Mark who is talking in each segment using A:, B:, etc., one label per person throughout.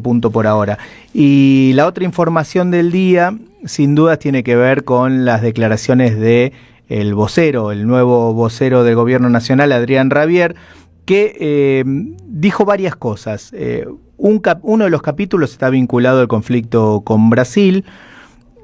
A: punto por ahora. Y la otra información del día, sin dudas, tiene que ver con las declaraciones de el vocero, el nuevo vocero del Gobierno Nacional, Adrián Rabier, que dijo varias cosas. Uno de los capítulos está vinculado al conflicto con Brasil.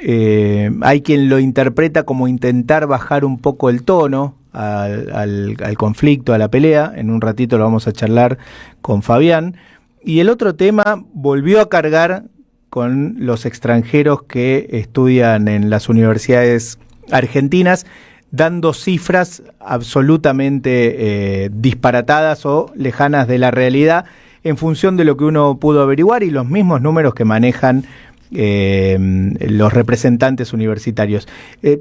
A: Hay quien lo interpreta como intentar bajar un poco el tono al conflicto, a la pelea. En un ratito lo vamos a charlar con Fabián. Y el otro tema volvió a cargar con los extranjeros que estudian en las universidades argentinas, dando cifras absolutamente disparatadas o lejanas de la realidad en función de lo que uno pudo averiguar y los mismos números que manejan los representantes universitarios.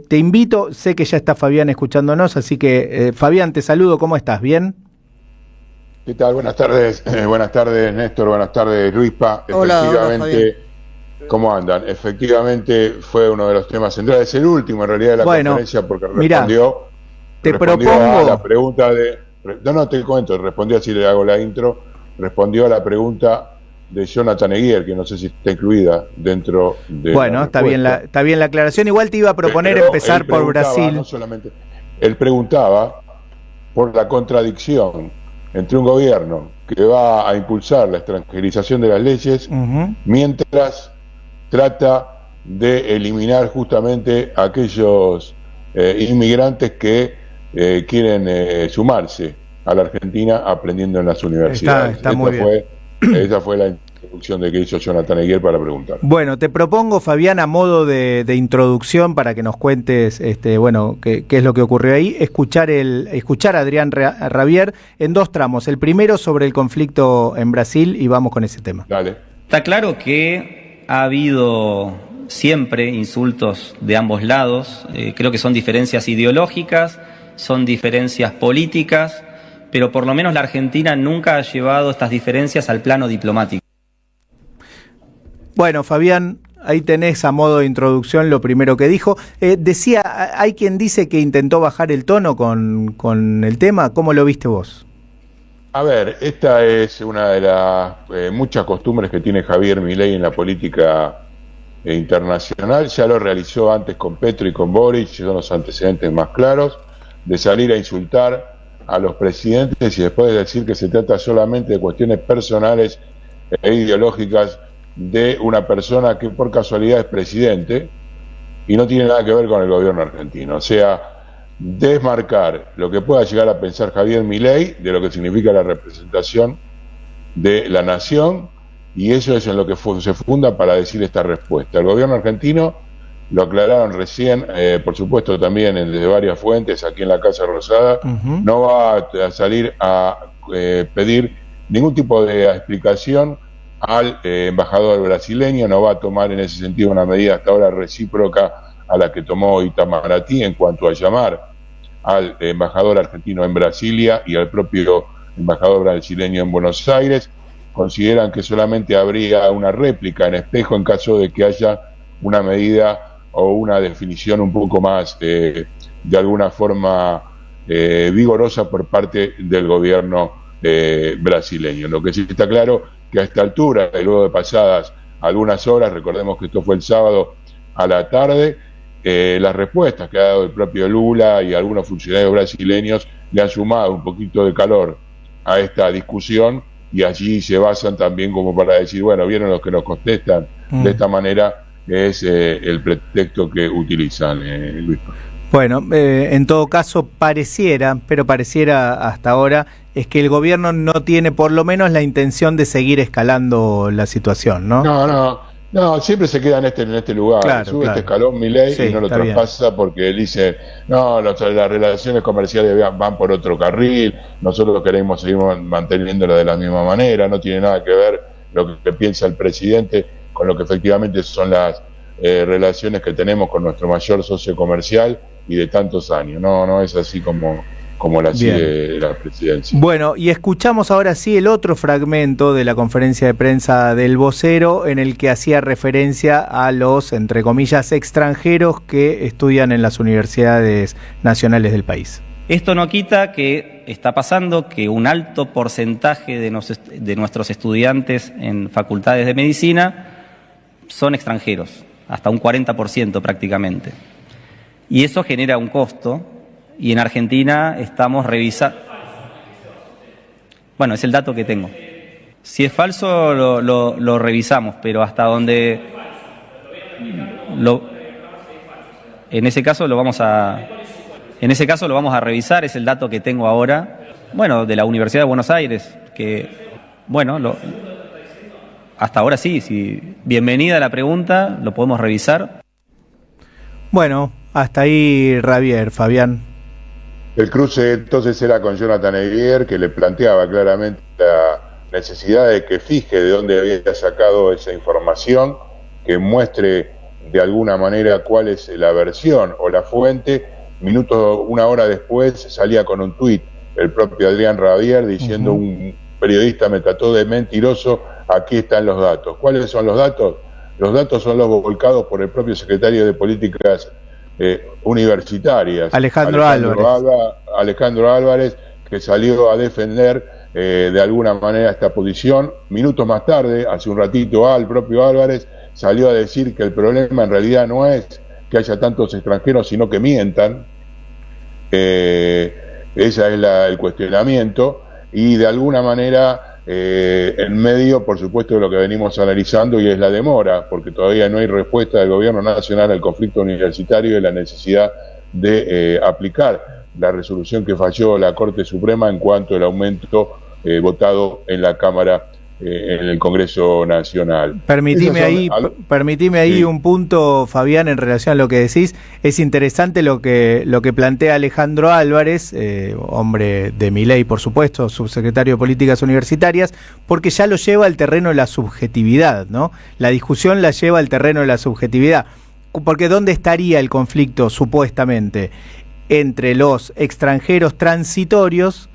A: Te invito, sé que ya está Fabián escuchándonos, así que Fabián, te saludo, ¿cómo estás? ¿Bien?
B: ¿Qué tal? Buenas tardes, Néstor, buenas tardes, Luispa.
A: Hola,
B: efectivamente, ¿cómo andan? Efectivamente fue uno de los temas centrales, el último en realidad de la conferencia, porque respondió a la pregunta de... No, te comento, respondió, así le hago la intro, respondió a la pregunta de Jonathan Eguier, que no sé si está incluida dentro de... Bueno,
A: está bien la aclaración. Igual te iba a proponer empezar por Brasil.
B: No solamente, él preguntaba por la contradicción entre un gobierno que va a impulsar la extranjerización de las leyes, mientras trata de eliminar justamente a aquellos inmigrantes que quieren sumarse a la Argentina aprendiendo en las universidades.
A: Está muy bien.
B: Esa fue la introducción que hizo Jonathan Eguier para preguntar.
A: Bueno, te propongo, Fabián, a modo de introducción para que nos cuentes qué es lo que ocurrió ahí, escuchar a Adrián Rabier en dos tramos. El primero sobre el conflicto en Brasil y vamos con ese tema.
B: Dale.
C: Está claro que ha habido siempre insultos de ambos lados. Creo que son diferencias ideológicas, son diferencias políticas, pero por lo menos la Argentina nunca ha llevado estas diferencias al plano diplomático.
A: Bueno, Fabián, ahí tenés a modo de introducción lo primero que dijo. Hay quien dice que intentó bajar el tono con el tema. ¿Cómo lo viste vos?
B: A ver, esta es una de las muchas costumbres que tiene Javier Milei en la política internacional. Ya lo realizó antes con Petro y con Boric, son los antecedentes más claros, de salir a insultar a los presidentes y después de decir que se trata solamente de cuestiones personales e ideológicas de una persona que por casualidad es presidente y no tiene nada que ver con el gobierno argentino. O sea, desmarcar lo que pueda llegar a pensar Javier Milei de lo que significa la representación de la nación, y eso es en lo que se funda para decir esta respuesta. El gobierno argentino, lo aclararon recién, por supuesto también desde varias fuentes aquí en la Casa Rosada, no va a salir a pedir ningún tipo de explicación al embajador brasileño, no va a tomar en ese sentido una medida hasta ahora recíproca a la que tomó Itamaraty en cuanto a llamar al embajador argentino en Brasilia y al propio embajador brasileño en Buenos Aires. Consideran que solamente habría una réplica en espejo en caso de que haya una medida o una definición un poco más de alguna forma vigorosa por parte del gobierno brasileño. Lo que sí está claro que a esta altura, y luego de pasadas algunas horas, recordemos que esto fue el sábado a la tarde, las respuestas que ha dado el propio Lula y algunos funcionarios brasileños le han sumado un poquito de calor a esta discusión, y allí se basan también como para decir, bueno, vieron los que nos contestan de esta manera, es el pretexto que utilizan, Luis.
A: Bueno, en todo caso pareciera hasta ahora, es que el gobierno no tiene por lo menos la intención de seguir escalando la situación, ¿no?
B: No, siempre se queda en este lugar, sube este escalón Milei y no lo traspasa porque él dice, no, las relaciones comerciales van por otro carril, nosotros queremos seguir manteniéndolo de la misma manera, no tiene nada que ver lo que piensa el presidente con lo que efectivamente son las relaciones que tenemos con nuestro mayor socio comercial y de tantos años. No es así como la sigue la presidencia.
A: Bueno, y escuchamos ahora sí el otro fragmento de la conferencia de prensa del vocero en el que hacía referencia a los, entre comillas, extranjeros que estudian en las universidades nacionales del país.
C: Esto no quita que está pasando que un alto porcentaje de nuestros estudiantes en facultades de medicina son extranjeros, hasta un 40% prácticamente. Y eso genera un costo, y en Argentina estamos revisando. Bueno, es el dato que tengo. Si es falso, lo revisamos, pero hasta donde... En ese caso lo vamos a revisar, es el dato que tengo ahora, bueno, de la Universidad de Buenos Aires, que, bueno, hasta ahora sí, bienvenida la pregunta, lo podemos revisar.
A: Bueno, hasta ahí Javier, Fabián.
B: El cruce entonces era con Jonathan Eyguier, que le planteaba claramente la necesidad de que fije de dónde había sacado esa información, que muestre de alguna manera cuál es la versión o la fuente. Una hora después salía con un tuit el propio Adrián Rabier diciendo un periodista me trató de mentiroso, aquí están los datos. ¿Cuáles son los datos? Los datos son los volcados por el propio secretario de Políticas Universitarias,
A: Alejandro
B: Álvarez, que salió a defender de alguna manera esta posición. Minutos más tarde, hace un ratito, el propio Álvarez salió a decir que el problema en realidad no es que haya tantos extranjeros, sino que mientan. Ese es el cuestionamiento, y de alguna manera en medio, por supuesto, de lo que venimos analizando, y es la demora, porque todavía no hay respuesta del gobierno nacional al conflicto universitario y la necesidad de aplicar la resolución que falló la Corte Suprema en cuanto al aumento votado en la Cámara, en el Congreso Nacional.
A: Permitime ahí
B: sí.
A: Un punto, Fabián, en relación a lo que decís. Es interesante lo que plantea Alejandro Álvarez, hombre de Milei, por supuesto, subsecretario de Políticas Universitarias, porque ya lo lleva al terreno de la subjetividad, ¿no? La discusión la lleva al terreno de la subjetividad. Porque ¿dónde estaría el conflicto, supuestamente? Entre los extranjeros transitorios,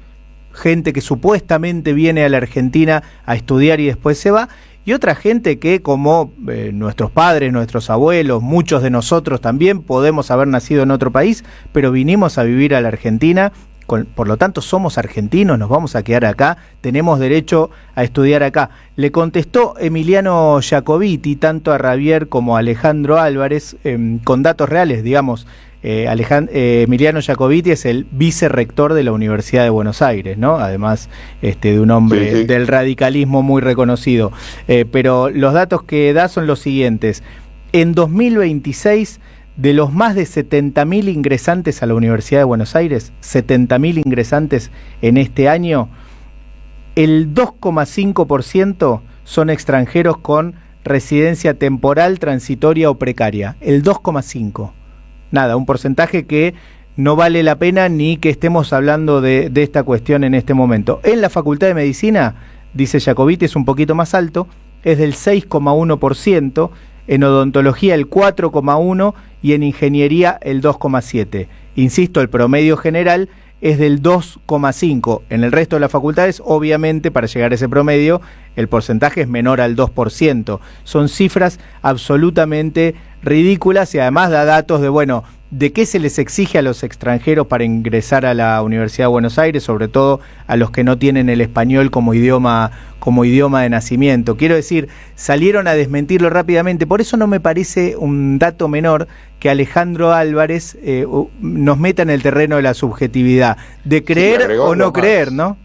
A: gente que supuestamente viene a la Argentina a estudiar y después se va, y otra gente que, como nuestros padres, nuestros abuelos, muchos de nosotros también podemos haber nacido en otro país, pero vinimos a vivir a la Argentina, por lo tanto somos argentinos, nos vamos a quedar acá, tenemos derecho a estudiar acá. Le contestó Emiliano Jacobiti tanto a Javier como a Alejandro Álvarez con datos reales, digamos. Emiliano Jacobiti es el vicerrector de la Universidad de Buenos Aires, ¿no? Además de un hombre del radicalismo muy reconocido. Pero los datos que da son los siguientes. En 2026, de los más de 70.000 ingresantes a la Universidad de Buenos Aires, 70.000 ingresantes en este año, el 2,5% son extranjeros con residencia temporal, transitoria o precaria. El 2,5%. Nada, un porcentaje que no vale la pena ni que estemos hablando de esta cuestión en este momento. En la Facultad de Medicina, dice Jacobiti, es un poquito más alto, es del 6,1%, en odontología el 4,1% y en ingeniería el 2,7%. Insisto, el promedio general es del 2,5%. En el resto de las facultades, obviamente, para llegar a ese promedio, el porcentaje es menor al 2%. Son cifras absolutamente ridículas y además da datos de, bueno, de qué se les exige a los extranjeros para ingresar a la Universidad de Buenos Aires, sobre todo a los que no tienen el español como idioma de nacimiento. Quiero decir, salieron a desmentirlo rápidamente, por eso no me parece un dato menor que Alejandro Álvarez nos meta en el terreno de la subjetividad, de creer o no creer, ¿no?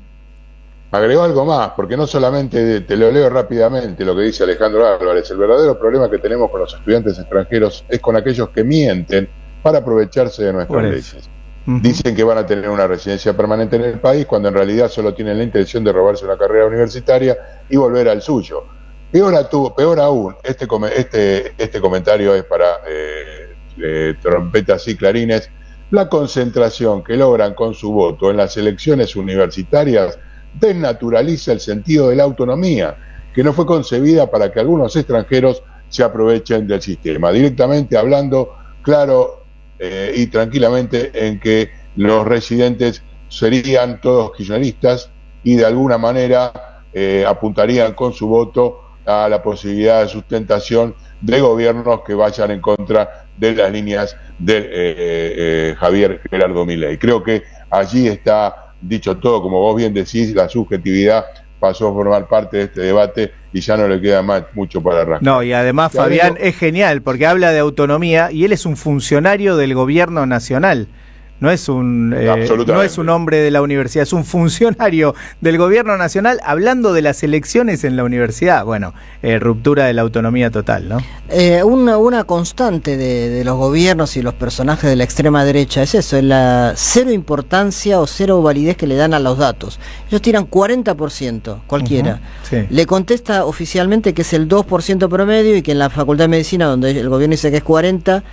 B: Agregó algo más, porque no solamente, te lo leo rápidamente lo que dice Alejandro Álvarez, el verdadero problema que tenemos con los estudiantes extranjeros es con aquellos que mienten para aprovecharse de nuestras leyes. Dicen que van a tener una residencia permanente en el país cuando en realidad solo tienen la intención de robarse una carrera universitaria y volver al suyo. Peor aún, este comentario es para trompetas y clarines. La concentración que logran con su voto en las elecciones universitarias desnaturaliza el sentido de la autonomía, que no fue concebida para que algunos extranjeros se aprovechen del sistema. Directamente hablando, claro y tranquilamente, en que los residentes serían todos kirchneristas y de alguna manera apuntarían con su voto a la posibilidad de sustentación de gobiernos que vayan en contra de las líneas de Javier Gerardo Milei. Creo que allí está dicho todo, como vos bien decís, la subjetividad pasó a formar parte de este debate y ya no le queda más mucho para rascar.
A: No, y además Fabián es genial porque habla de autonomía y él es un funcionario del gobierno nacional. No es un hombre de la universidad, es un funcionario del gobierno nacional hablando de las elecciones en la universidad. Bueno, ruptura de la autonomía total, ¿no?
D: Una constante de los gobiernos y los personajes de la extrema derecha es eso, es la cero importancia o cero validez que le dan a los datos. Ellos tiran 40%, cualquiera. Sí. Le contesta oficialmente que es el 2% promedio y que en la Facultad de Medicina, donde el gobierno dice que es 40%,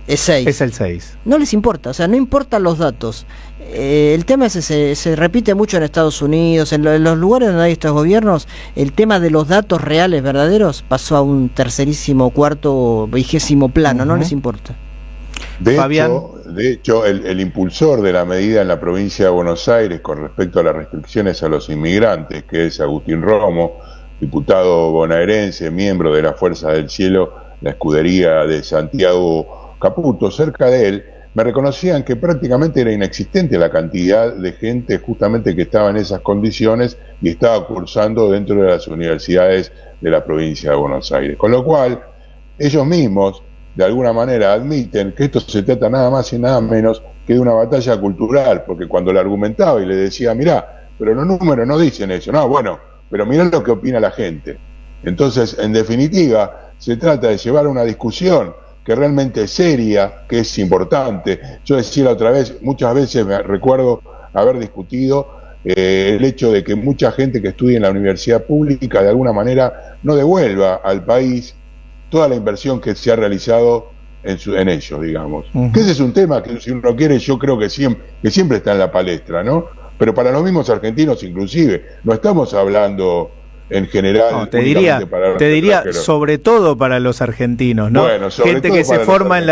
D: es 6.
A: Es el 6.
D: No les importa, o sea, no importan los datos. El tema es ese, se repite mucho en Estados Unidos, en los lugares donde hay estos gobiernos, el tema de los datos reales, verdaderos, pasó a un tercerísimo, cuarto o 20º plano, no les importa.
B: De hecho, el impulsor de la medida en la provincia de Buenos Aires con respecto a las restricciones a los inmigrantes, que es Agustín Romo, diputado bonaerense, miembro de la Fuerza del Cielo, la escudería de Santiago Caputo, cerca de él, me reconocían que prácticamente era inexistente la cantidad de gente justamente que estaba en esas condiciones y estaba cursando dentro de las universidades de la provincia de Buenos Aires. Con lo cual, ellos mismos, de alguna manera, admiten que esto se trata nada más y nada menos que de una batalla cultural, porque cuando le argumentaba y le decía, mirá, pero los números no dicen eso, no, bueno, pero mirá lo que opina la gente. Entonces, en definitiva, se trata de llevar una discusión que realmente es seria, que es importante. Yo decía la otra vez, muchas veces me recuerdo haber discutido el hecho de que mucha gente que estudia en la universidad pública de alguna manera no devuelva al país toda la inversión que se ha realizado en ellos, digamos. Que ese es un tema que, si uno quiere, yo creo que siempre está en la palestra, ¿no? Pero para los mismos argentinos inclusive, no estamos hablando en general.
A: No, te diría sobre todo para los argentinos, ¿no? Bueno, gente que se forma en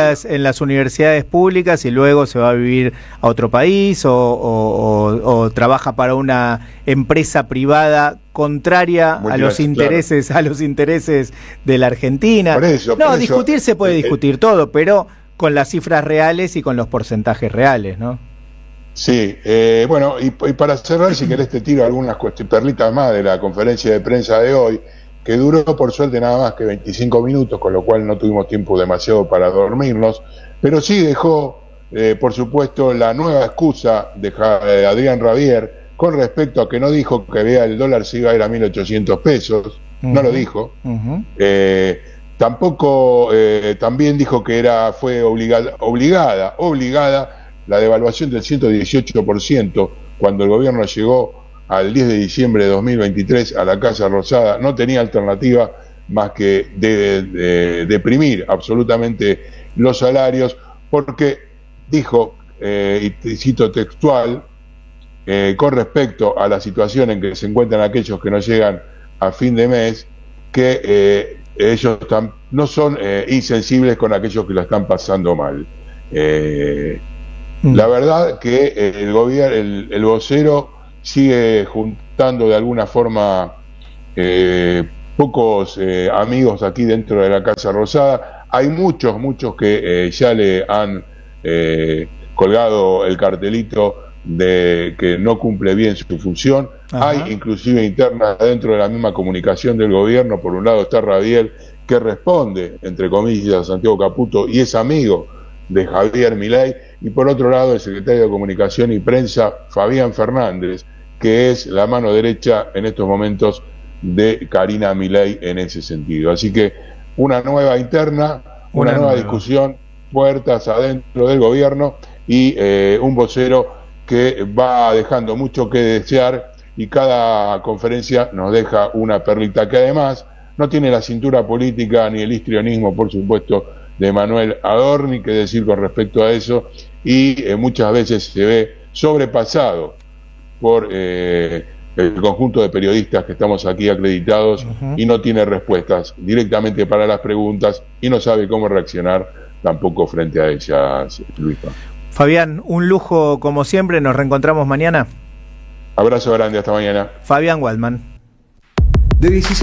A: las universidades públicas y luego se va a vivir a otro país o trabaja para una empresa privada contraria a los intereses de la Argentina. Por eso, discutir se puede discutir todo, pero con las cifras reales y con los porcentajes reales, ¿no?
B: Sí, bueno, y para cerrar, si querés te tiro algunas perlitas más de la conferencia de prensa de hoy, que duró por suerte nada más que 25 minutos, con lo cual no tuvimos tiempo demasiado para dormirnos, pero sí dejó, por supuesto, la nueva excusa de Adrián Rabier con respecto a que no dijo que el dólar se iba a ir a 1.800 pesos, no lo dijo. Tampoco, también dijo que fue obligada la devaluación del 118% cuando el gobierno llegó al 10 de diciembre de 2023 a la Casa Rosada. No tenía alternativa más que de deprimir absolutamente los salarios, porque dijo, y cito textual, con respecto a la situación en que se encuentran aquellos que no llegan a fin de mes, que ellos no son insensibles con aquellos que la están pasando mal. La verdad que el vocero sigue juntando de alguna forma pocos amigos aquí dentro de la Casa Rosada. Hay muchos que ya le han colgado el cartelito de que no cumple bien su función. Ajá. Hay inclusive internas dentro de la misma comunicación del gobierno. Por un lado está Rabier, que responde, entre comillas, a Santiago Caputo y es amigo de Javier Milei, y por otro lado el secretario de Comunicación y Prensa, Fabián Fernández, que es la mano derecha en estos momentos de Karina Milei en ese sentido. Así que una nueva interna, una nueva discusión, puertas adentro del gobierno y un vocero que va dejando mucho que desear, y cada conferencia nos deja una perlita que además no tiene la cintura política ni el histrionismo, por supuesto, de Manuel Adorni, que decir con respecto a eso, y muchas veces se ve sobrepasado por el conjunto de periodistas que estamos aquí acreditados y no tiene respuestas directamente para las preguntas y no sabe cómo reaccionar tampoco frente a ellas, Luisa.
A: Fabián, un lujo como siempre, nos reencontramos mañana.
B: Abrazo grande, hasta mañana.
A: Fabián Waldman.
E: De 16